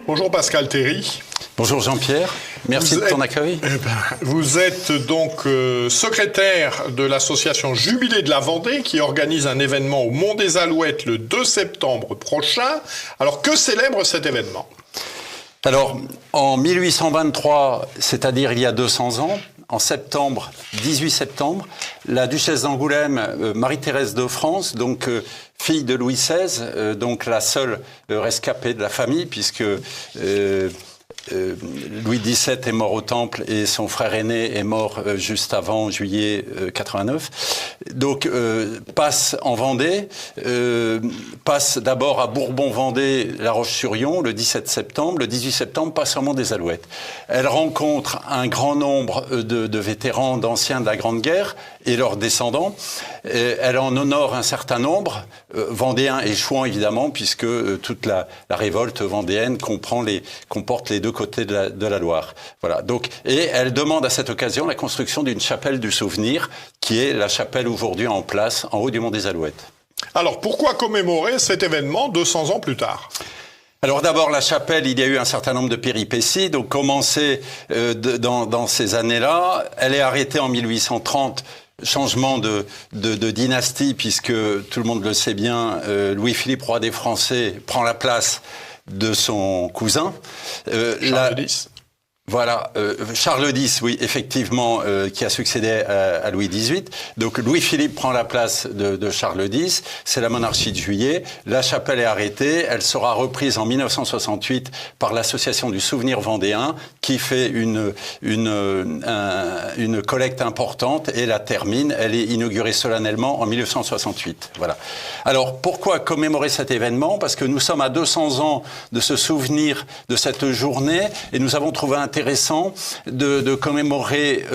Bonjour Pascal Théry. Bonjour Jean-Pierre, merci de ton accueil. Vous êtes donc secrétaire de l'association Jubilé de la Vendée qui organise un événement au Mont des Alouettes le 2 septembre prochain. Alors que célèbre cet événement ? Alors en 1823, c'est-à-dire il y a 200 ans, en septembre, 18 septembre, la duchesse d'Angoulême, Marie-Thérèse de France, donc fille de Louis XVI, donc la seule rescapée de la famille, puisque Louis XVII est mort au Temple et son frère aîné est mort juste avant, juillet 89. Donc passe en Vendée, passe d'abord à Bourbon-Vendée, La Roche-sur-Yon, le 17 septembre. Le 18 septembre, passe au Mont des Alouettes. Elle rencontre un grand nombre de vétérans, d'anciens de la Grande Guerre et leurs descendants. Elle en honore un certain nombre, vendéens et chouans évidemment, puisque toute la révolte vendéenne comporte les deux côtés de la Loire. Voilà. Donc, et elle demande à cette occasion la construction d'une chapelle du souvenir, qui est la chapelle aujourd'hui en place en haut du Mont des Alouettes. Alors, pourquoi commémorer cet événement 200 ans plus tard ? Alors d'abord, la chapelle, il y a eu un certain nombre de péripéties, donc commencé dans ces années-là. Elle est arrêtée en 1830, changement de dynastie, puisque tout le monde le sait bien, Louis-Philippe, roi des Français, prend la place de son cousin. Charles X. Voilà, Charles X, oui, effectivement, qui a succédé à Louis XVIII. Donc Louis-Philippe prend la place de Charles X, c'est la monarchie de Juillet. La chapelle est arrêtée, elle sera reprise en 1968 par l'Association du Souvenir Vendéen, qui fait une collecte importante et la termine. Elle est inaugurée solennellement en 1968. Voilà. Alors, pourquoi commémorer cet événement ? Parce que nous sommes à 200 ans de ce souvenir de cette journée et nous avons trouvé intéressant de commémorer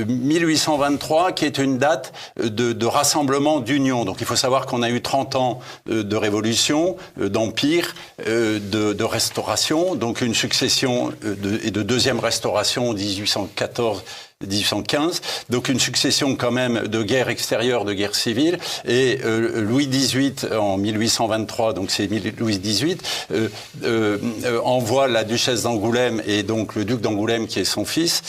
1823, qui est une date de rassemblement, d'union. Donc il faut savoir qu'on a eu 30 ans de révolution, d'empire, de restauration, donc une succession et de deuxième restauration 1814-1815, donc une succession quand même de guerres extérieures, de guerres civiles, et Louis XVIII en 1823, donc c'est Louis XVIII, envoie la duchesse d'Angoulême et donc le duc d'Angoulême qui est son fils,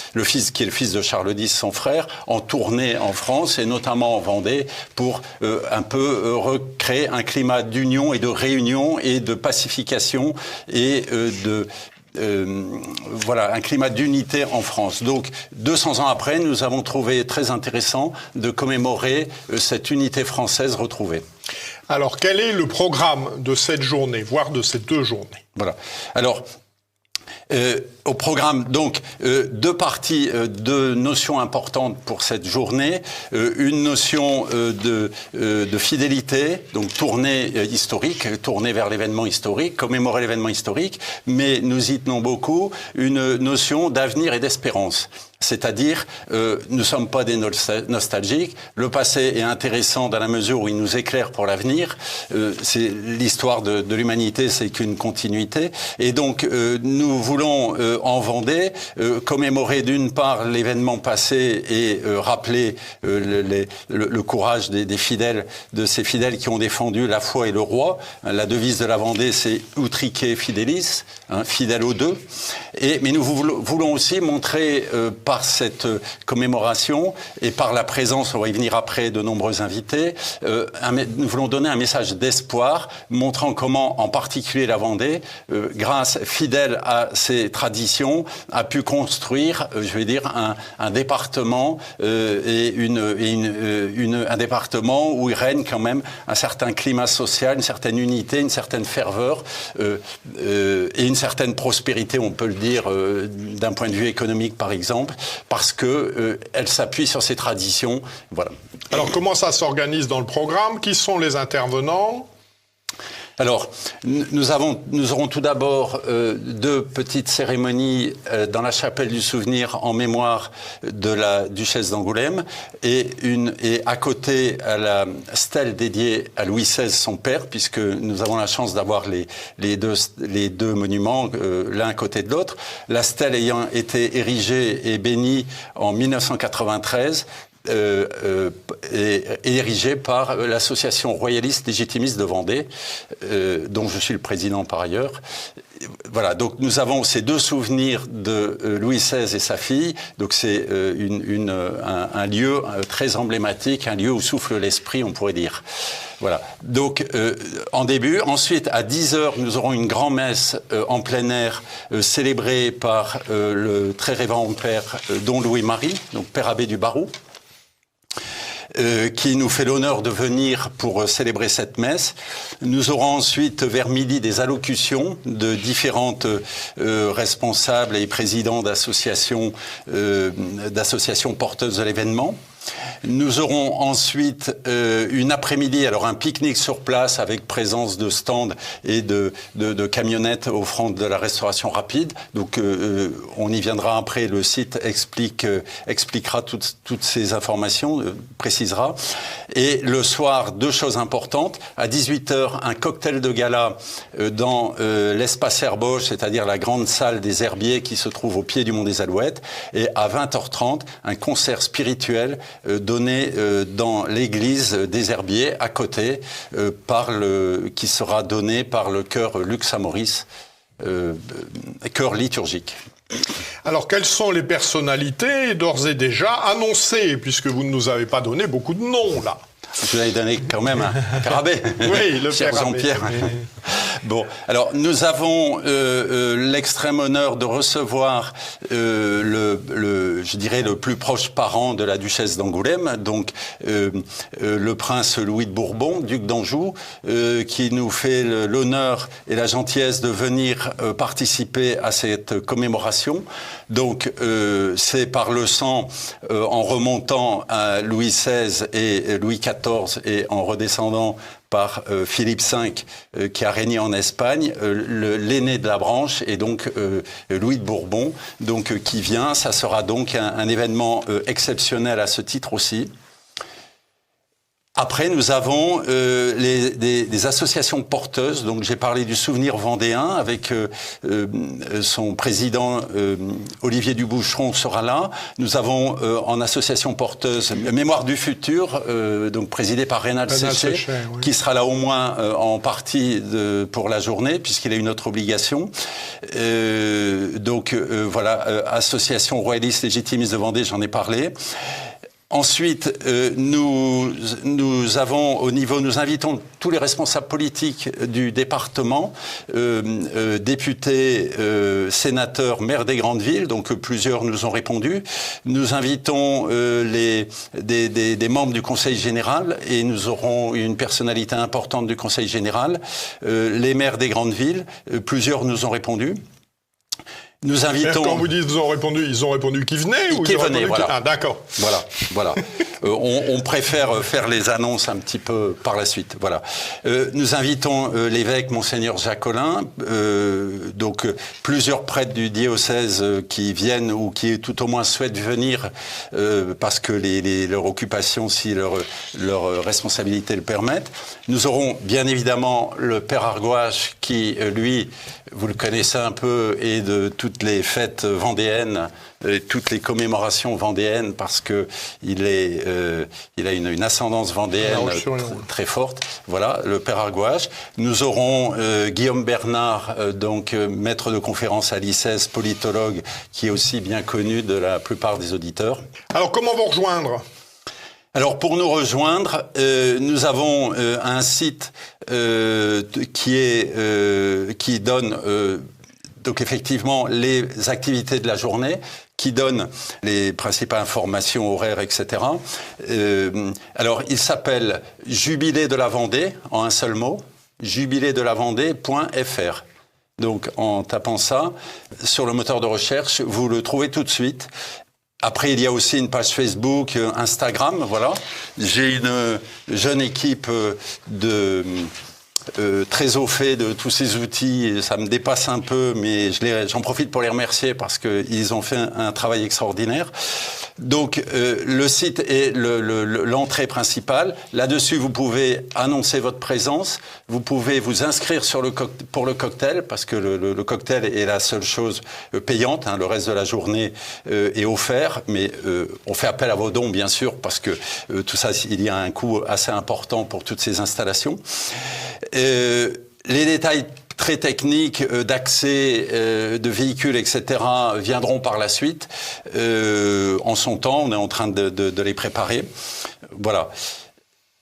qui est le fils de Charles X, son frère, en tournée en France et notamment en Vendée pour un peu recréer un climat d'union et de réunion et de pacification et voilà, un climat d'unité en France. Donc, 200 ans après, nous avons trouvé très intéressant de commémorer cette unité française retrouvée. Alors, quel est le programme de cette journée, voire de ces deux journées ? Voilà. Alors, au programme, donc, deux parties, deux notions importantes pour cette journée. Une notion de fidélité, donc tournée historique, tournée vers l'événement historique, commémorer l'événement historique, mais nous y tenons beaucoup, une notion d'avenir et d'espérance. C'est-à-dire, nous ne sommes pas des nostalgiques. Le passé est intéressant dans la mesure où il nous éclaire pour l'avenir. C'est l'histoire de l'humanité, c'est qu'une continuité. Et donc, nous voulons en Vendée commémorer d'une part l'événement passé et rappeler le courage des fidèles, de ces fidèles qui ont défendu la foi et le roi. La devise de la Vendée, c'est Utrique Fidelis, fidèle aux deux. Mais nous voulons aussi montrer par cette commémoration et par la présence, on va y venir après, de nombreux invités, nous voulons donner un message d'espoir, montrant comment, en particulier la Vendée, fidèle à ses traditions, a pu construire, je vais dire, un département et un département où il règne quand même un certain climat social, une certaine unité, une certaine ferveur et une certaine prospérité, on peut le dire, d'un point de vue économique par exemple, parce que elle s'appuie sur ses traditions. Voilà. Alors comment ça s'organise dans le programme ? Qui sont les intervenants ? Alors, nous aurons tout d'abord deux petites cérémonies dans la chapelle du souvenir en mémoire de la duchesse d'Angoulême et à côté à la stèle dédiée à Louis XVI, son père, puisque nous avons la chance d'avoir les deux monuments l'un à côté de l'autre. La stèle ayant été érigée et bénie en 1993. Érigé par l'association royaliste légitimiste de Vendée, dont je suis le président par ailleurs. voilà, donc nous avons ces deux souvenirs de Louis XVI et sa fille. Donc c'est un lieu très emblématique, un lieu où souffle l'esprit, on pourrait dire. Voilà. Donc en début, ensuite à 10h, nous aurons une grand-messe en plein air célébrée par le très révérend père Don Louis-Marie, donc père abbé du Barou. Qui nous fait l'honneur de venir pour célébrer cette messe. Nous aurons ensuite, vers midi, des allocutions de différentes responsables et présidents d'associations porteuses de l'événement. Nous aurons ensuite une après-midi, alors un pique-nique sur place avec présence de stands et de camionnettes offrant de la restauration rapide. Donc on y viendra après, le site expliquera toutes ces informations, précisera. Et le soir, deux choses importantes. À 18h, un cocktail de gala dans l'espace Herboche, c'est-à-dire la grande salle des Herbiers qui se trouve au pied du Mont des Alouettes. Et à 20h30, un concert spirituel donné dans l'église des Herbiers à côté, qui sera donné par le chœur Lux Amoris, chœur liturgique. Alors, quelles sont les personnalités d'ores et déjà annoncées, puisque vous ne nous avez pas donné beaucoup de noms, là? Je vous avais donné quand même un Carabé. Oui, le Cher Jean-Pierre. Bon, alors nous avons l'extrême honneur de recevoir je dirais le plus proche parent de la duchesse d'Angoulême, donc le prince Louis de Bourbon, duc d'Anjou, qui nous fait l'honneur et la gentillesse de venir participer à cette commémoration. Donc c'est par le sang, en remontant à Louis XVI et Louis XIV et en redescendant par Philippe V qui a régné en Espagne, l'aîné de la branche, et donc Louis de Bourbon, donc qui vient. Ça sera donc un événement exceptionnel à ce titre aussi. Après, nous avons des associations porteuses. Donc, j'ai parlé du Souvenir vendéen avec son président Olivier Duboucheron sera là. Nous avons en association porteuse Mémoire du futur, donc présidée par Rénal Séché, oui, qui sera là au moins en partie pour la journée puisqu'il a une autre obligation. Voilà, association royaliste légitimiste de Vendée, j'en ai parlé. Ensuite, nous invitons tous les responsables politiques du département, députés, sénateurs, maires des grandes villes, donc plusieurs nous ont répondu. Nous invitons des membres du Conseil général et nous aurons une personnalité importante du Conseil général, les maires des grandes villes, plusieurs nous ont répondu. Nous invitons. Quand vous dites ils ont répondu qui venaient ou qui venaient, voilà. Ah, d'accord. Voilà. On préfère faire les annonces un petit peu par la suite. Voilà. Nous invitons l'évêque Monseigneur Jacquelin, donc plusieurs prêtres du diocèse qui viennent ou qui tout au moins souhaitent venir parce que leur occupation, si leur responsabilité le permettent. Nous aurons bien évidemment le Père Argoache qui, lui, vous le connaissez un peu, et de toutes les fêtes vendéennes, toutes les commémorations vendéennes, parce que il a une ascendance vendéenne très forte. Voilà, le Père Argoache. Nous aurons Guillaume Bernard, donc maître de conférence à l'ICES, politologue, qui est aussi bien connu de la plupart des auditeurs. Alors, comment vous rejoindre ? Alors, pour nous rejoindre, nous avons un site qui donne donc effectivement les activités de la journée, qui donne les principales informations horaires, etc. Alors, il s'appelle Jubilé de la Vendée, en un seul mot, jubilédelavendée.fr. Donc, en tapant ça sur le moteur de recherche, vous le trouvez tout de suite. Après, il y a aussi une page Facebook, Instagram, voilà. J'ai une jeune équipe très au fait de tous ces outils, ça me dépasse un peu, mais j'en profite pour les remercier parce qu'ils ont fait un travail extraordinaire. Donc, le site est l'entrée principale. Là-dessus, vous pouvez annoncer votre présence. Vous pouvez vous inscrire pour le cocktail, parce que le cocktail est la seule chose payante. Hein, le reste de la journée est offert, mais on fait appel à vos dons, bien sûr, parce que tout ça, il y a un coût assez important pour toutes ces installations. Les détails très techniques d'accès de véhicules, etc., viendront par la suite. En son temps, on est en train de les préparer. Voilà.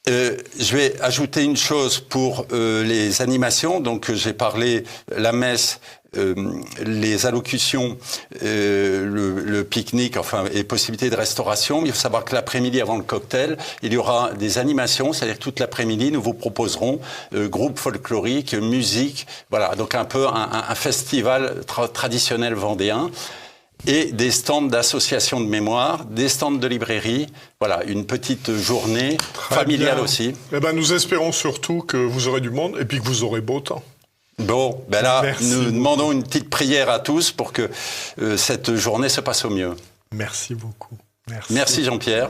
Je vais ajouter une chose pour les animations. Donc, j'ai parlé la messe, les allocutions, le pique-nique, enfin, et possibilités de restauration. Mais il faut savoir que l'après-midi, avant le cocktail, il y aura des animations, c'est-à-dire toute l'après-midi, nous vous proposerons groupe folklorique, musique, voilà, donc un peu un festival traditionnel vendéen. Et des stands d'associations de mémoire, des stands de librairie. Voilà, une petite journée familiale aussi. Eh ben, nous espérons surtout que vous aurez du monde et puis que vous aurez beau temps. Bon, ben là, Merci nous beaucoup. demandons une petite prière à tous pour que cette journée se passe au mieux. Merci beaucoup. Merci Jean-Pierre.